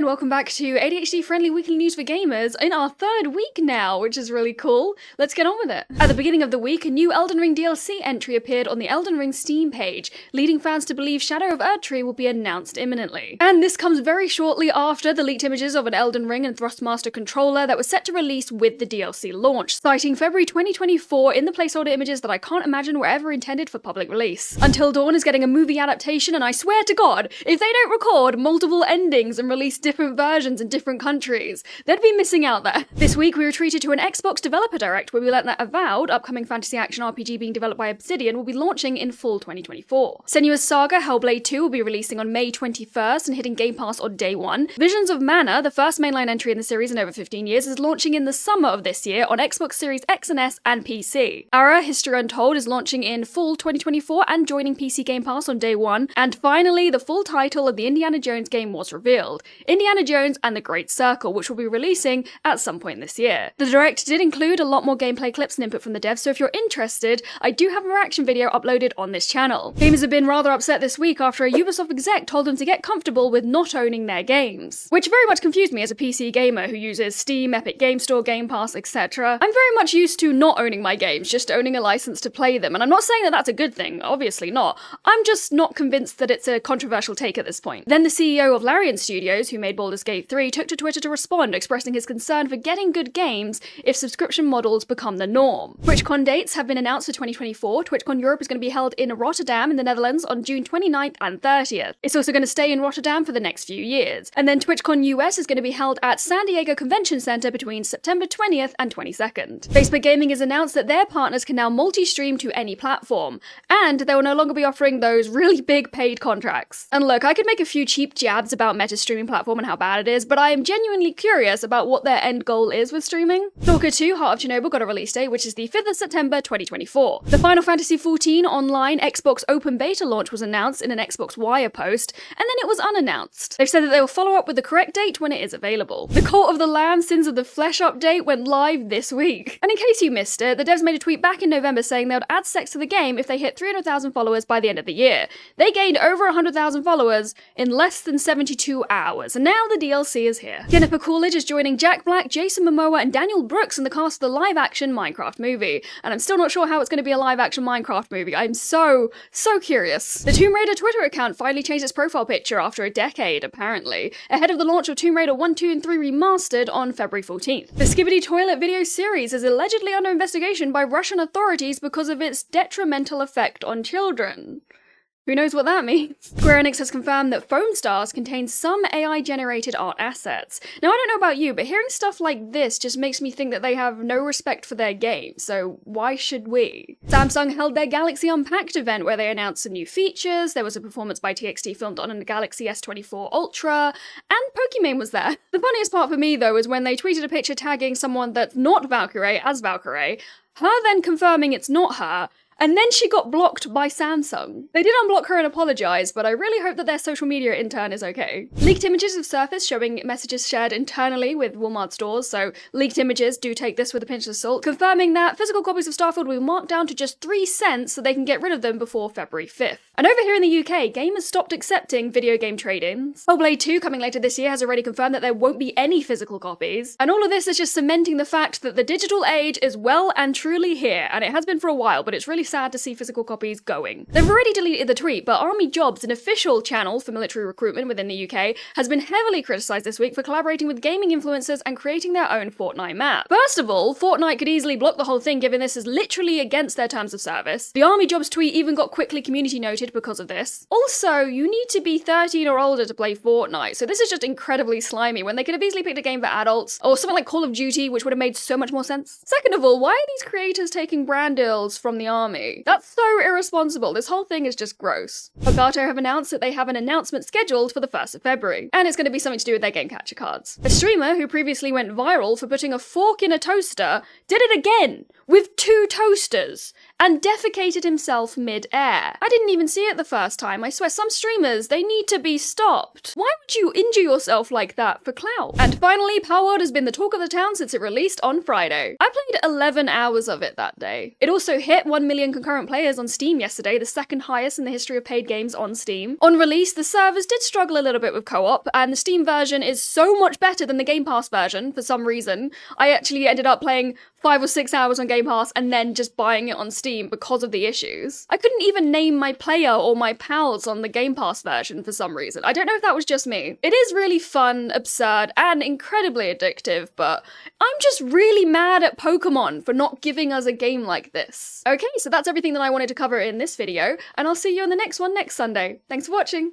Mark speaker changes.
Speaker 1: and welcome back to ADHD-Friendly Weekly News for Gamers in our third week now, which is really cool. Let's get on with it. At the beginning of the week, a new Elden Ring DLC entry appeared on the Elden Ring Steam page, leading fans to believe Shadow of Erdtree will be announced imminently. And this comes very shortly after the leaked images of an Elden Ring and Thrustmaster controller that was set to release with the DLC launch, citing February 2024 in the placeholder images that I can't imagine were ever intended for public release. Until Dawn is getting a movie adaptation, and I swear to God, if they don't record multiple endings and release different versions in different countries, they'd be missing out there. This week we were treated to an Xbox Developer Direct where we learned that Avowed, upcoming fantasy action RPG being developed by Obsidian, will be launching in fall 2024. Senua's Saga Hellblade 2 will be releasing on May 21st and hitting Game Pass on day one. Visions of Mana, the first mainline entry in the series in over 15 years, is launching in the summer of this year on Xbox Series X and S and PC. Ara, History Untold is launching in fall 2024 and joining PC Game Pass on day one. And finally, the full title of the Indiana Jones game was revealed: Indiana Jones and the Great Circle, which will be releasing at some point this year. The Direct did include a lot more gameplay clips and input from the devs, so if you're interested, I do have a reaction video uploaded on this channel. Gamers have been rather upset this week after a Ubisoft exec told them to get comfortable with not owning their games, which very much confused me as a PC gamer who uses Steam, Epic Game Store, Game Pass, etc. I'm very much used to not owning my games, just owning a license to play them, and I'm not saying that that's a good thing, obviously not. I'm just not convinced that it's a controversial take at this point. Then the CEO of Larian Studios, who made Baldur's Gate 3, took to Twitter to respond, expressing his concern for getting good games if subscription models become the norm. TwitchCon dates have been announced for 2024. TwitchCon Europe is going to be held in Rotterdam in the Netherlands on June 29th and 30th. It's also going to stay in Rotterdam for the next few years. And then TwitchCon US is going to be held at San Diego Convention Center between September 20th and 22nd. Facebook Gaming has announced that their partners can now multi-stream to any platform, and they will no longer be offering those really big paid contracts. And look, I could make a few cheap jabs about Meta's streaming platform and how bad it is, but I am genuinely curious about what their end goal is with streaming. Stalker 2 Heart of Chernobyl got a release date, which is the 5th of September 2024. The Final Fantasy XIV online Xbox Open Beta launch was announced in an Xbox Wire post, and then it was unannounced. They've said that they will follow up with the correct date when it is available. The Cult of the Lamb Sins of the Flesh update went live this week. And in case you missed it, the devs made a tweet back in November saying they would add sex to the game if they hit 300,000 followers by the end of the year. They gained over 100,000 followers in less than 72 hours, and now the DLC is here. Jennifer Coolidge is joining Jack Black, Jason Momoa, and Daniel Brooks in the cast of the live-action Minecraft movie, and I'm still not sure how it's going to be a live-action Minecraft movie. I'm so curious. The Tomb Raider Twitter account finally changed its profile picture after a decade, apparently, ahead of the launch of Tomb Raider 1, 2, and 3 Remastered on February 14th. The Skibidi Toilet video series is allegedly under investigation by Russian authorities because of its detrimental effect on children. Who knows what that means? Square Enix has confirmed that Foamstars contains some AI-generated art assets. Now, I don't know about you, but hearing stuff like this just makes me think that they have no respect for their game, so why should we? Samsung held their Galaxy Unpacked event where they announced some new features. There was a performance by TXT filmed on a Galaxy S24 Ultra, and Pokimane was there. The funniest part for me, though, is when they tweeted a picture tagging someone that's not Valkyrae as Valkyrae, her then confirming it's not her, and then she got blocked by Samsung. They did unblock her and apologize, but I really hope that their social media intern is okay. Leaked images have surfaced showing messages shared internally with Walmart stores, so leaked images, do take this with a pinch of salt, confirming that physical copies of Starfield will be marked down to just 3 cents so they can get rid of them before February 5th. And over here in the UK, gamers stopped accepting video game trade-ins. Hellblade 2, coming later this year, has already confirmed that there won't be any physical copies. And all of this is just cementing the fact that the digital age is well and truly here, and it has been for a while, but it's really sad to see physical copies going. They've already deleted the tweet, but Army Jobs, an official channel for military recruitment within the UK, has been heavily criticised this week for collaborating with gaming influencers and creating their own Fortnite map. First of all, Fortnite could easily block the whole thing given this is literally against their terms of service. The Army Jobs tweet even got quickly community noted because of this. Also, you need to be 13 or older to play Fortnite, so this is just incredibly slimy when they could have easily picked a game for adults, or something like Call of Duty, which would have made so much more sense. Second of all, why are these creators taking brand deals from the army? That's so irresponsible. This whole thing is just gross. Elgato have announced that they have an announcement scheduled for the 1st of February, and it's going to be something to do with their game capture cards. A streamer who previously went viral for putting a fork in a toaster did it again with 2 toasters, and defecated himself mid-air. I didn't even see it the first time. I swear, some streamers, they need to be stopped. Why would you injure yourself like that for clout? And finally, Palworld has been the talk of the town since it released on Friday. I played 11 hours of it that day. It also hit 1 million concurrent players on Steam yesterday, the second highest in the history of paid games on Steam. On release, the servers did struggle a little bit with co-op, and the Steam version is so much better than the Game Pass version for some reason. I actually ended up playing 5 or 6 hours on Game Pass and then just buying it on Steam because of the issues. I couldn't even name my player or my pals on the Game Pass version for some reason. I don't know if that was just me. It is really fun, absurd, and incredibly addictive, but I'm just really mad at Pokemon for not giving us a game like this. Okay, so that's everything that I wanted to cover in this video, and I'll see you in the next one next Sunday. Thanks for watching!